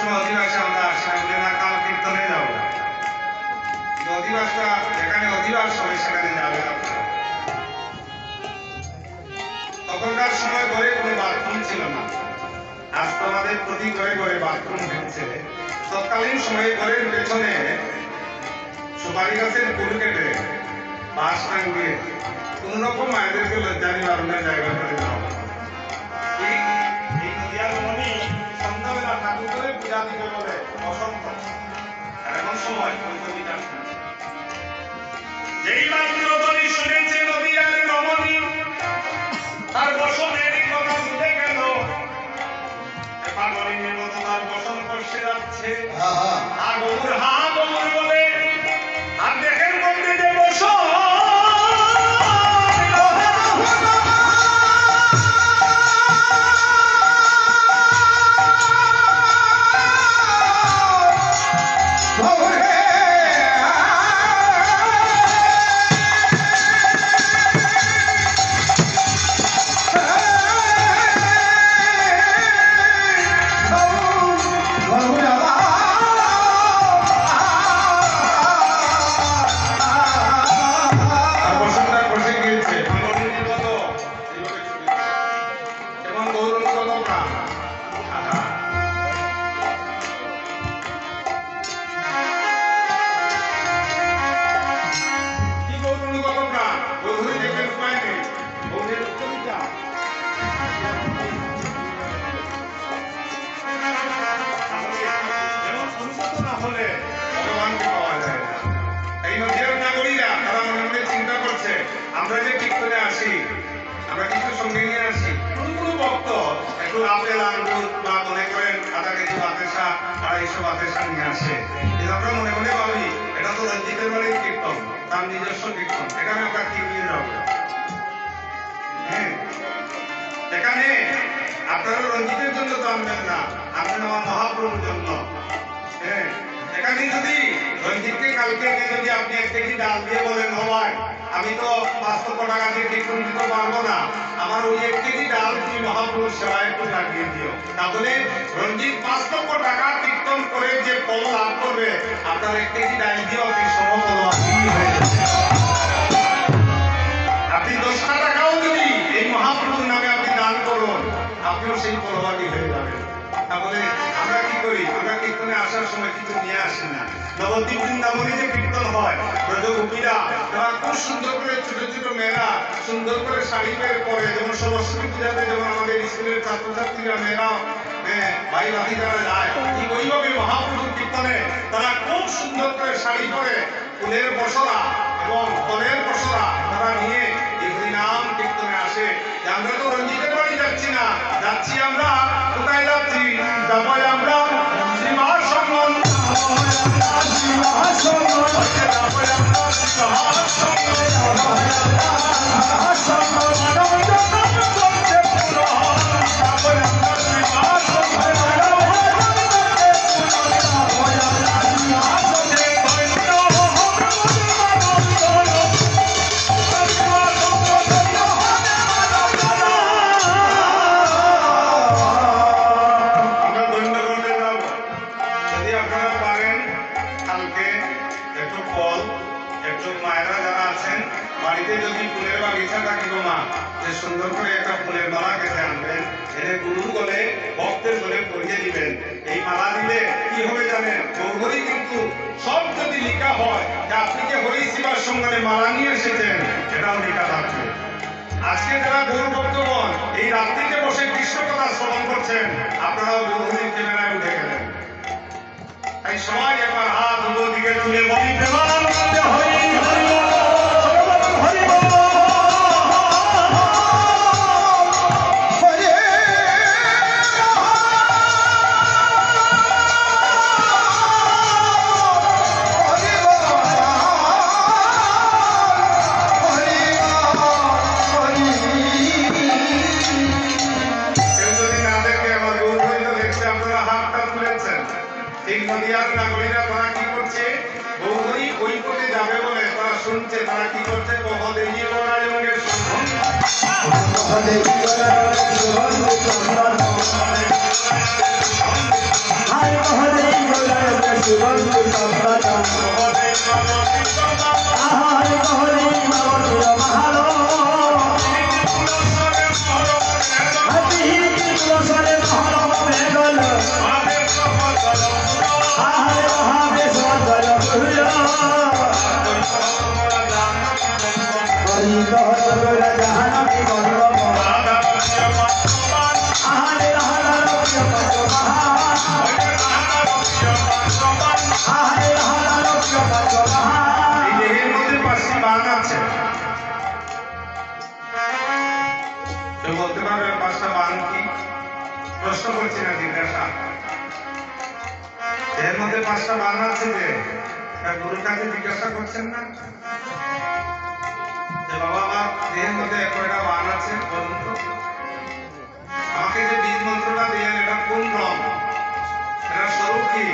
সময় অধিবাসে আমরা আসলে না কাল কীর্তনে যাব, অধিবাসটা যেখানে অধিবাস হবে সেখানে যাবে আপনারা। তখনকার সময় ঘরে কোনো বাথরুম ছিল না, আজ তো আমাদের প্রতি ঘরে ঘরে বাথরুম হচ্ছে। তৎকালীন সময়ে ঘরের পেছনে সুপারি গাছের কুল কেটে বাঁশ টাঙ্গিয়ে কোন রকম মায়েদেরকে লজ্জা নিবারণের জায়গা করে দেওয়া। এই নদিয়ার মনি সন্ধ্যাবেলা ঠাকুর করে পূজা দিতে বলে বসন্ত, আর এখন সময় কবিতা যেই মাত্র বলি শুনেছে নদিয়ার রমণী তার বসনের কথা শুনে গেল, পাগলিনীর মতো তার বসন করছে যাচ্ছে। আগমুর হা গমুর বলে আর দেখেন মধ্যে যে বসন আমরা যে কীর্তনে আসি, আমরা কিছু সঙ্গে নিয়ে আসি, কোনো ভক্ত একটু আপেল আঙ্গুর বা মনে করেন আধা কেজি বাতাসা 250 বাতাসা নিয়ে আসে, কিন্তু আমরা মনে মনে ভাবি এটা তো রঞ্জিতের বাড়ির কীর্তন, তার নিজস্ব কীর্তন, এখানে আমরা কি নিয়ে যাবো? হ্যাঁ, এখানে আপনারা রঞ্জিতের জন্য তো আনবেন না, আনবেন আমার মহাপ্রভুর জন্য। হ্যাঁ, এখানে যদি রঞ্জিতকে কালকে যদি আপনি 1 কেজি ডাল দিয়ে বলেন ভাই আমি তো 500 টাকা দিয়ে কীর্তন দিতে পারবো না, আমার ওই 1 কেজি ডাল তুমি মহাপ্রভুর সেবায় একটু লাগিয়ে দিও, তাহলে রঞ্জিত 500 টাকা কীর্তন করে যে ফল লাভ করবে আপনার 1 কেজি ডাল দিয়েও আপনি সমফল হয়ে যাবে। আপনি 10 টাকাও যদি এই মহাপ্রভুর নামে আপনি দান করুন আপনিও সেই ফলবাদী হয়ে যাবেন। তাহলে আমরা কি করি? আমরা কীর্তনে আসার সময় কিছু নিয়ে আসি না। নবদ্বীপ বৃন্দাবনে যে কীর্তন হয়, ব্রজগোপীরা তারা খুব সুন্দর করে, ছোট ছোট মেয়েরা সুন্দর করে শাড়ি বের করে, যেমন সরস্বতী পূজাতে যেমন আমাদের স্কুলের ছাত্রছাত্রীরা মেয়েরা ভাই ভাবি যারা যায়, ঠিক ওইভাবে মহাপ্রভুর কীর্তনে তারা খুব সুন্দর করে শাড়ি পরে ফুলের বসরা এবং ফলের বসরা তারা নিয়ে এই হরিনাম কীর্তনে আসে। আমরা তো রঞ্জিতের বাড়ি যাচ্ছি না, যাচ্ছি আমরা কোথায় যাচ্ছি? যাবো আমরা শ্রীমাসঙ্গম, বাড়িতে যদি ফুলের বাগিচা থাকে মা, যে সুন্দর করে একটা ফুলের মালা কেটে আনবেন, এনে গুরুর গলে ভক্তের গলে পরিয়ে দিবেন। এই মালা দিলে কি হবে জানেন? গৌরী কিন্তু সব যদি লেখা হয় যে আপনি যে হরি শিবার সঙ্গে মালা নিয়ে এসেছেন, এটাও লেখা থাকবে। আজকে যারা গৌর ভক্তগণ এই রাত্রিতে বসে কৃষ্ণ কথা শ্রবণ করছেন, আপনারাও গৌরীর ক্যামেরায় উঠে গেলেন। তাই সবাই একবার হাত উভয় দিকে তুলে বলি প্রেমানন্দে হরি হরি হরি বল। তারা কি করছে? কহদেবী গৌরাঙ্গের সঙ্গ বলতে পারবেন পাঁচটা বান কি? প্রশ্ন করছি না, জিজ্ঞাসা। এর মধ্যে পাঁচটা বান আছে যে গুরুর কাছে জিজ্ঞাসা করছেন না যে বাবা আমার দেহের মধ্যে কয়টা বান আছে বলুন তো। আমাকে যে বীজ মন্ত্রটা দিলেন এটা কোন রং, এটা স্বরূপ কি,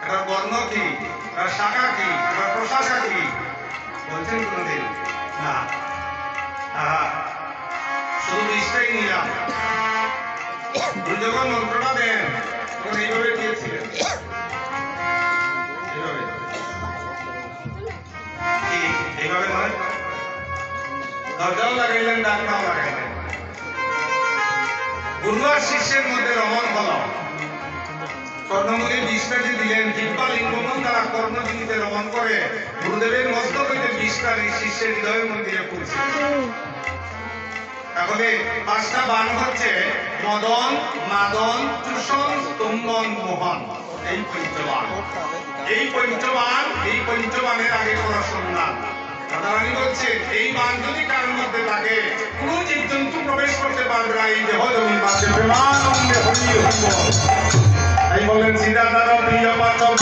এটা বর্ণ কি, এটা শাখা কি, এটা প্রশাখা কি বলছেন কোনদিন না? শুধু বীজটাই নিলাম। গুরু যখন মন্ত্রটা দেন তখন এইভাবে দিয়েছিলেন, এইভাবে কি, এইভাবে নয়, দরজাও লাগাইলেন, ডাকটাও লাগাইলেন। গুরু আর শিষ্যের মধ্যে রমণ হল। কর্ণমূলে বীজটা যে দিলেন, জিহ্বা লিঙ্গমন দ্বারা কর্ণজিনিতে রমণ করে গুরুদেবের মস্তক হইতে বীজটা শিষ্যের হৃদয়ের মধ্যে পৌঁছে। তাহলে পাঁচটা বান হচ্ছে মদন, মাদন, চূষণ, স্তম্ভন, মোহন। এই পঞ্চবান, এই পঞ্চবান, এই পঞ্চবানের আগে করা সন্ধান। রাধারানী বলছে এই বান যদি কারোর মধ্যে থাকে কোন জীবজন্তু প্রবেশ করতে পারবে না এই দেহ জমির মাঝে। প্রেমানন্দে হরি হরি বল। তাই বলেন সীতাদার প্রিয় পাচক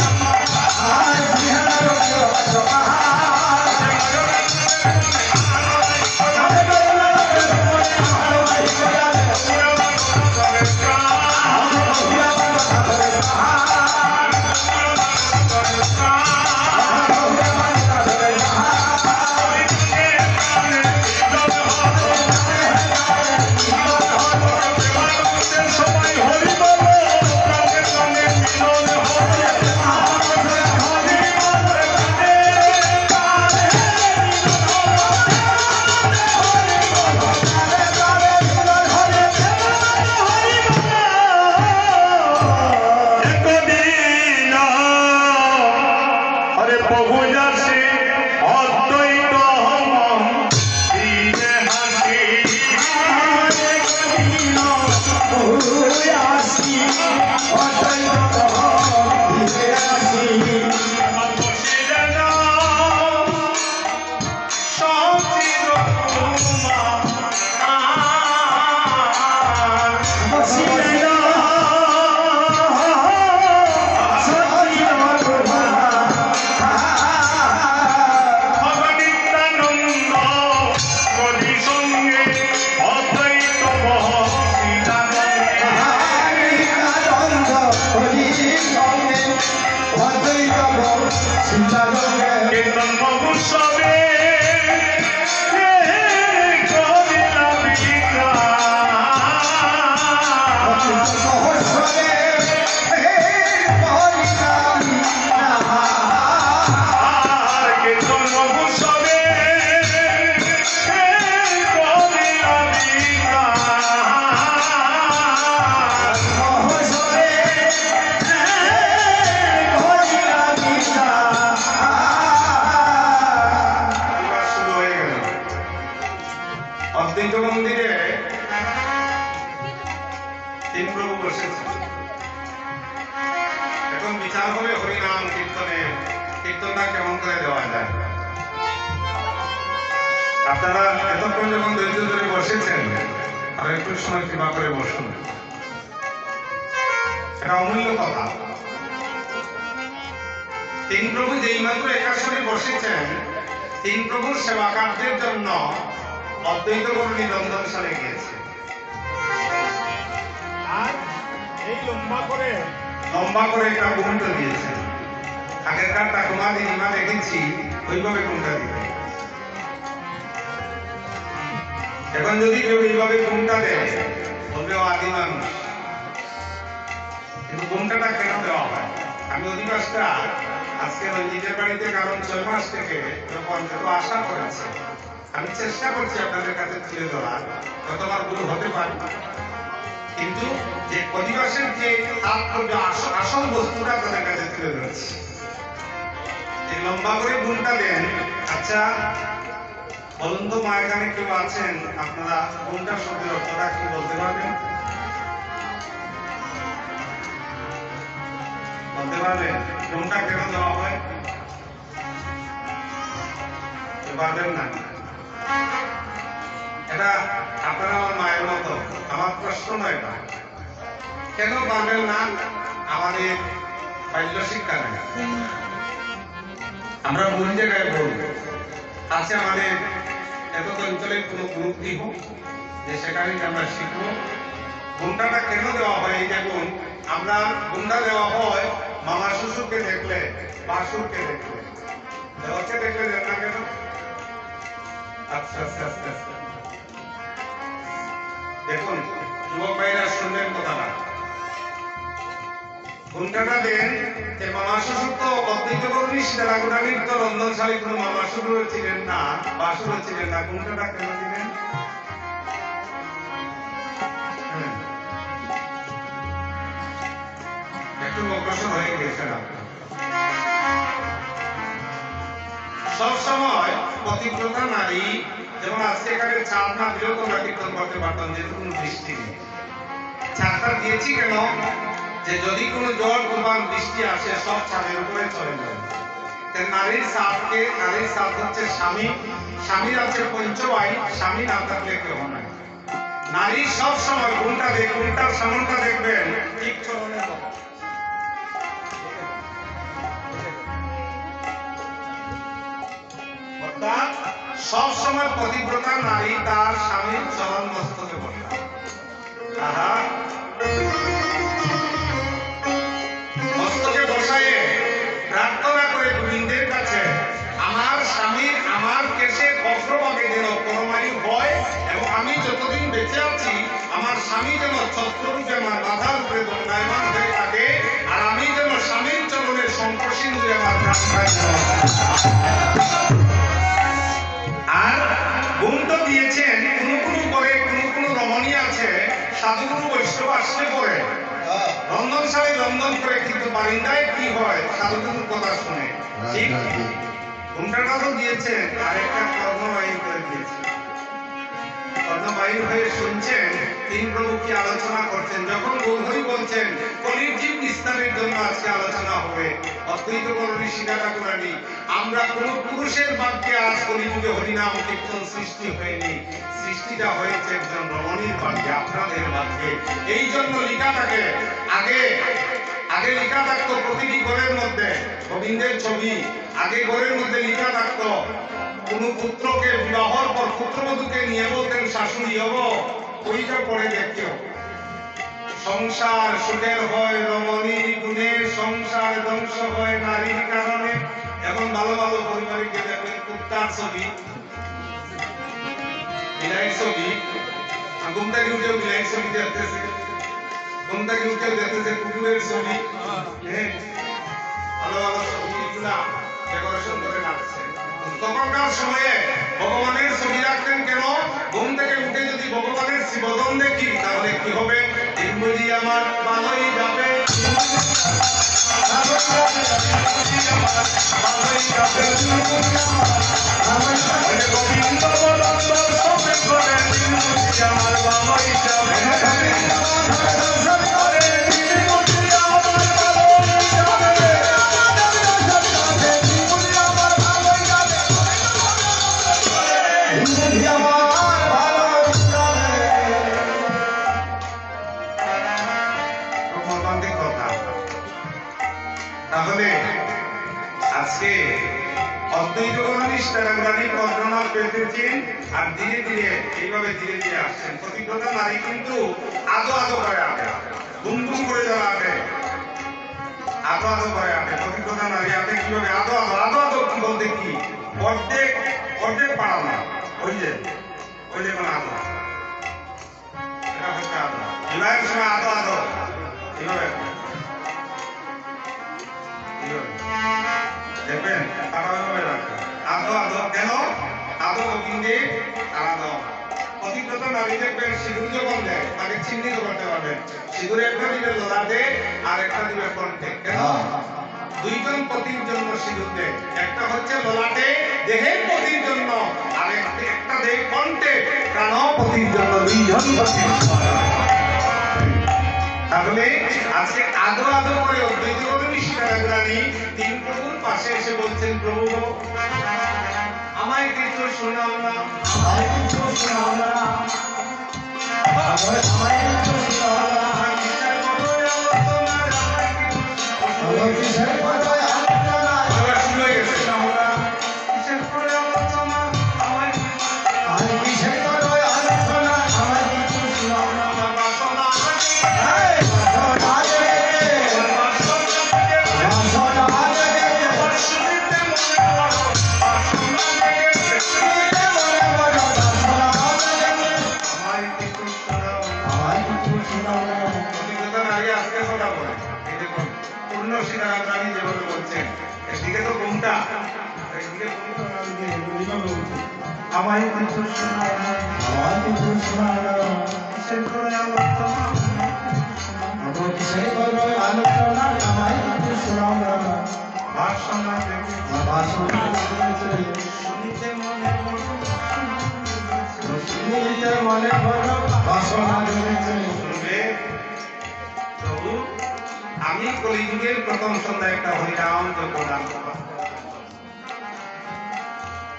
আপনারা এতক্ষণ যখন ধৈর্য ধরে বসেছেন আর একটু সময় কৃপা করে বসুন। এটা অমূল্য কথা। তিন প্রভু যেই মাত্র একাশনে বসেছেন, তিন প্রভুর সেবা কার্যের জন্য অদ্বৈত বরণী রন্ধনশালে গিয়েছে। আর এই লম্বা করে একটা ঘুমটা দিয়েছে। আগেরকার ঠাকুমা দিদিমা দেখেছি ওইভাবে ঘুমটা দিতে। এখন যদি কেউ এইভাবে ঘুমটা দেয় তবে আদি মানুষ। কিন্তু ঘুমটাটা কেন দেওয়া হয়? আমি অধিবাসটা আজকে ওই নিজের বাড়িতে কারণ 6 মাস থেকে পর্যন্ত আশা করেছে। আমি চেষ্টা করছি আপনাদের কাছে তুলে ধরার, কতবার ভুল হতে পারে, কিন্তু যে পরিবেশের যে তাৎপর্য আসল বস্তুটা আপনাদের কাছে তুলে ধরেছি। এই লম্বা করে গুণটা দেন। আচ্ছা বলুন তো, মা এখানে কেউ আছেন আপনারা গুণটা শব্দের অর্থটা কি বলতে পারবেন? বলতে পারবেন গুণটা কেন দেওয়া হয়? পারবেন না? এটা আপনারা আমার মায়ের মতো, আমার প্রশ্ন নয় এটা। কেন পারবেন না? আমাদের বাল্য শিক্ষা নেই। আমরা মূল জায়গায় বলবো আছে আমাদের এত অঞ্চলের কোনো গ্রুপ দিব যে সেখানে আমরা শিখবো। গুণটাটা কেন দেওয়া হয়? এই দেখুন, আমরা গুণটা দেওয়া হয় মামা শ্বশুরকে দেখলে, বাসুরকে দেখলে, দেওয়াকে দেখলে দেন না কেন? আচ্ছা আচ্ছা আচ্ছা আচ্ছা, দেখুন যুবক ভাইরা শুনবেন কথাটা। ঘুমটাটা দেন যে মামা শ্বশুর তো অদ্বৈত কর্মী সীতারাগুড়ানির তো রন্ধনশালী কোনো মামা শ্বশুর ছিলেন না, বাসুর ছিলেন না। ঘুমটাটা কেন দিলেন? একটু অগ্রসর হয়ে গেছেন আপনি। সবসময় পতিব্রতা নারী, যেমন আজকে এখানে ছাদ না দিলেও তোমরা কীর্তন করতে পারতাম, যেহেতু কোনো বৃষ্টি নেই। ছাদটা দিয়েছি কেন? যে যদি কোনো জল তুফান বৃষ্টি আসে সব ছাদের উপরে চলে যাবে। নারীর ছাদ হচ্ছে স্বামী, স্বামীর আছে পঞ্চবাই, স্বামী না থাকলে কেউ নাই। নারী সব সময় গুণটা দেখুন, তার সামনটা দেখবেন ঠিক চলনে অর্থাৎ সব সময় পতিব্রতা নারী তার স্বামীর চরণ মস্তকে বসা। আহা, মস্তকে বসায়ে প্রার্থনা করে গোবিন্দের কাছে আমার স্বামীর আমার কেশে অগ্রভাগে যেন পরমায়ু হয় এবং আমি যতদিন বেঁচে আছি আমার স্বামী যেন ছত্ররূপে আমার মাথার উপরে দণ্ডায়মান হয়ে থাকে, আর আমি যেন স্বামীর চরণের শঙ্করসিন্ধুরে আমার প্রাণ পাই। আর গুণ তো দিয়েছেন কোনো করে, কোনো রমণী আছে সাধুগুরু বৈষ্ণব আসলে পরে রন্ধনশালী রন্ধন করে, কিন্তু বারিন্দায় কি হয়? সাধুগুরুর কথা শুনে। ঠিক গুণটাটা তো দিয়েছেন, আরেকটা কর্মবাহী করে দিয়েছেন। কর্মবাহী হয়ে শুনছেন তিন প্রভু কি আলোচনা করছেন। যখন গৌধরী বলছেন কলির জীব নিস্তারের জন্য আজকে আলোচনা হবে, অদ্বৈত কর্মী সীতারাগুড়ানি, আমরা কোন পুরুষের বাক্যে আজ কলিযুগে হরিনাম কীর্তন সৃষ্টি হয়নি, সৃষ্টিটা হয়েছে একজন রমণীর বাক্যে, আপনাদের বাক্যে। এই জন্য লিখা থাকে, আগে লিখা থাকতো প্রতিটি ঘরের মধ্যে গোবিন্দের ছবি, আগে ঘরের মধ্যে লিখা থাকতো কোন পুত্রকে বিবাহর পর পুত্রবধূকে নিয়ে বলতেন শাশুড়ি হব, ওইটা পরে দেখতেও সংসার সুখের হয় রমণীর গুণে, সংসার ধ্বংস হয় নারীর কারণে। এখন ভালো ভালো পরিবারে গিয়ে দেখবেন কুত্তার ছবি, বিলাইয়ের ছবি, ঘুম থেকে উঠেও বিলাইয়ের ছবি দেখতেছে, ঘুম থেকে উঠেও দেখতেছে কুকুরের ছবি। ভালো ভালো ছবিগুলা ডেকোরেশন করে রাখছে। তখনকার সময়ে ভগবানের ছবি রাখতেন কেন? ঘুম থেকে উঠে যদি ভগবানের শিবদন দেখি তাহলে কি হবে? বুঝি আমার ভালোই যাবে, গোবিন্দ আমার ভালোই তাহলে আজকে অদ্বৈত সীতারাগুড়ানি বর্ণনা পেতেছেন, আর ধীরে ধীরে এইভাবে ধীরে ধীরে আসছেন। প্রতিব্রতা নারী কিন্তু আদো আদো করে আগে, গুনগুন করে যারা আগে আদো আদো করে আগে। প্রতিব্রতা নারী আগে কিভাবে আদো আদো আদো আদো কি বলতে কি অর্ধেক পাড়াও না, ওই যে কোন আদো, এটা হচ্ছে আদো বিবাহের সময় আদো আদো এইভাবে দেখবেন তারা ওইভাবে রাখে আদো আদো কেন আদো গোবিন্দে তারা দাও অতিক্রত নারী দেখবেন সিঁদুর যখন দেয় তাকে চিহ্নিত করতে পারবেন সিঁদুর একটা দিবে লোলাতে আর একটা দিবে কণ্ঠে কেন দুইজন পতির জন্য সিঁদুর দেয় একটা হচ্ছে লোলাটে দেহের পতির জন্য আর একটা দেয় কণ্ঠে প্রাণ পতির জন্য দুইজন পতি তাহলে আজকে আদো আদো করে অদ্বৈত গৌরী শিকারাগ্রাণী তিন প্রভুর পাশে এসে বলছেন প্রভু আমায় কিছু শোনাও না আমায় কিছু শোনাও না আমায় কিছু শোনাও না আমার কিসের কথা আলোচনা আমার শুনে গেছে আমরা কিসের করে আলোচনা আমায় কিসের কথা আলোচনা আমায় কিছু শোনাও না আমার বাসনা এই বাসনা শিকারাগ্রাণী যেভাবে বলছেন এদিকে তো ঘুমটা আমায় কিছু শোনাও না আমায় কিছু শোনাও না কিসের করে আলোচনা আমার কিসের করে আলোচনা আমায় কিছু শোনাও না ভাষণা ভাষণা শুনতে মনে শুনতে মনে বড় ভাষণা শুনবে প্রভু আমি কলিযুগের প্রথম সন্ধ্যায় একটা হরিনাম যজ্ঞ দান করব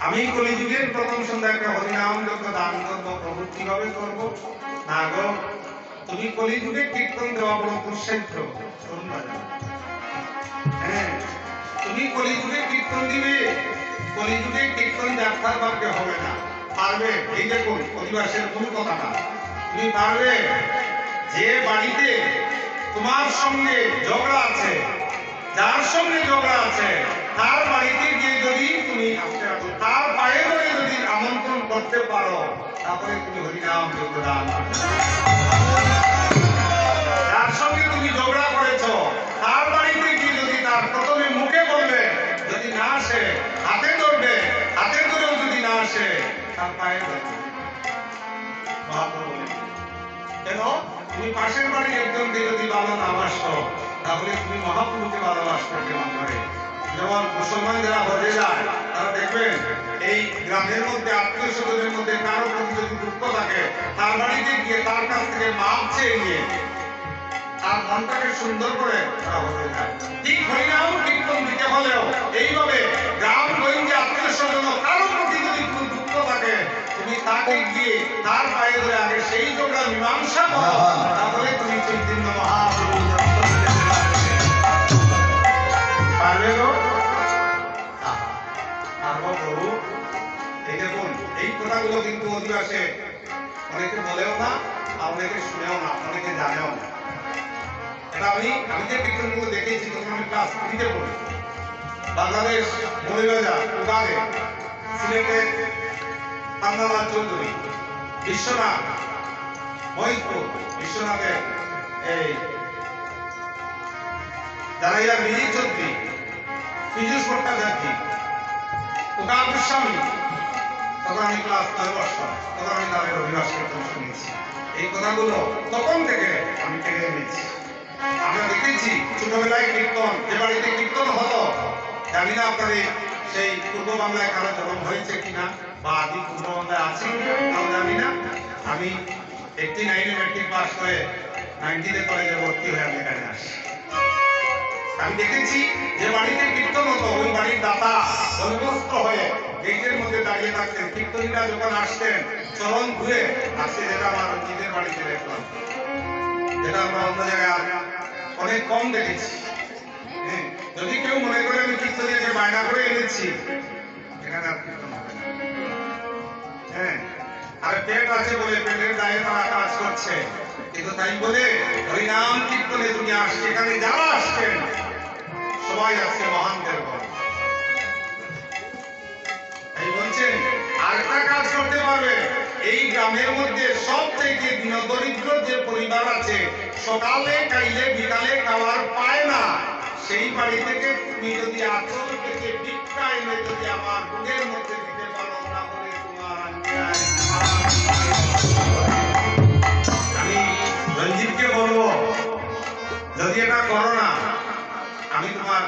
আমি কলিযুগের প্রথম সন্ধ্যায় একটা হরিনাম যজ্ঞ দান করব প্রভু কিভাবে করব না গো তুমি কলিযুগে কীর্তন দেওয়া বড় দুঃসাধ্য হ্যাঁ তুমি কলিযুগে কীর্তন দিবে কলিযুগে কীর্তন যাত্রার ভাগ্যে হবে না পারবে এই দেখুন অধিবাসের মূল কথাটা তুমি পারবে যে বাড়িতে তোমার সঙ্গে ঝগড়া আছে যার সঙ্গে ঝগড়া আছে তার বাড়িতে গিয়ে যদি তুমি তার পায়ে ধরে যদি আমন্ত্রণ করতে পারো তারপরে তুমি হরিনাম যজ্ঞ দান যার সঙ্গে তুমি ঝগড়া করেছো তার বাড়িতে গিয়ে যদি তার প্রথমে মুখে বলবে যদি না আসে হাতে ধরবে হাতে ধরেও যদি না আসে তার পায়ে ধরবে কেন তুমি পাশের বাড়ির একজনকে যদি ভালো না বাসো তাহলে তুমি মহাপ্রভুকে ভালোবাসো কেমন করে যেমন মুসলমান যারা হজে যায় তারা দেখবেন এই গ্রামের মধ্যে আত্মীয় স্বজনের মধ্যে কারো প্রতি যদি দুঃখ থাকে তার বাড়িতে গিয়ে তার কাছ থেকে মাপ চেয়ে নিয়ে তার মনটাকে সুন্দর করে তারা হজে যায় ঠিক হরিনাম কীর্তন দিতে হলেও এইভাবে গ্রাম গঞ্জে আত্মীয় স্বজন কারো প্রতি যদি কোনো দুঃখ থাকে তুমি তাকে গিয়ে তার পায়ে ধরে আগে সেই ঝগড়া মীমাংসা করো তাহলে তুমি চৈতন্য মহাপ্রভু পারবে গো প্রভু এই দেখুন এই কথাগুলো কিন্তু অধিবাসে অনেকে বলেও না আর অনেকে শুনেও না অনেকে জানেও না এটা আমি যে কীর্তনগুলো দেখেছি তখন আমি ক্লাস 3-তে পড়ি বাংলাদেশ মৌলভীবাজার উগারে সিলেটের পান্নালাল চৌধুরী বিশ্বনাথ মহিদপুর বিশ্বনাথের এই দাঁড়াইয়া মিলি চৌধুরী পীযুষ ভট্টাচার্য উগার গোস্বামী তখন আমি ক্লাস 9 বর্ষ তখন আমি তাদের অভিবাস কীর্তন শুনেছি এই কথাগুলো তখন থেকে আমি টেনে এনেছি আমরা দেখেছি ছোটবেলায় কীর্তন যে বাড়িতে কীর্তন হতো জানি না আপনাদের সেই পূর্ব বাংলায় কারো জন্ম হয়েছে কিনা বা আদি পূর্ব বাংলায় আছে তাও জানি না আমি 89-এ মেট্রিক পাস করে 90-তে কলেজে ভর্তি হয়ে আমি এখানে আসি আমি দেখেছি যে বাড়িতে কীর্তন হতো ওই বাড়ির দাতা অভ্যস্ত হয়ে গেটের মধ্যে দাঁড়িয়ে থাকতেন কীর্তনীরা যখন আসতেন চরণ ঘুরে আসছে যেটা আমার নিজের বাড়িতে দেখলাম যেটা আমরা অন্য জায়গায় অনেক কম দেখেছি যদি কেউ মনে করে আমি কীর্তনীকে বায়না করে এনেছি এখানে আর কীর্তন হবে না হ্যাঁ আর পেট আছে বলে পেটের দায়ে তারা কাজ করছে কিন্তু তাই বলে হরিনাম কীর্তনে তুমি আসছে এখানে যারা আসছেন সবাই আছে মহানদের ঘর এই বলছেন আরেকটা কাজ করতে পারবে এই গ্রামের মধ্যে সবথেকে দরিদ্র যে পরিবার আছে সকালে খাইলে বিকালে খাওয়ার পায় না সেই বাড়ি থেকে তুমি যদি আচল থেকে টিক্কা এনে যদি আমার বুকের মধ্যে দিতে পারো তাহলে তোমার আমি রঞ্জিতকে বলবো যদি এটা করো না আমি তোমার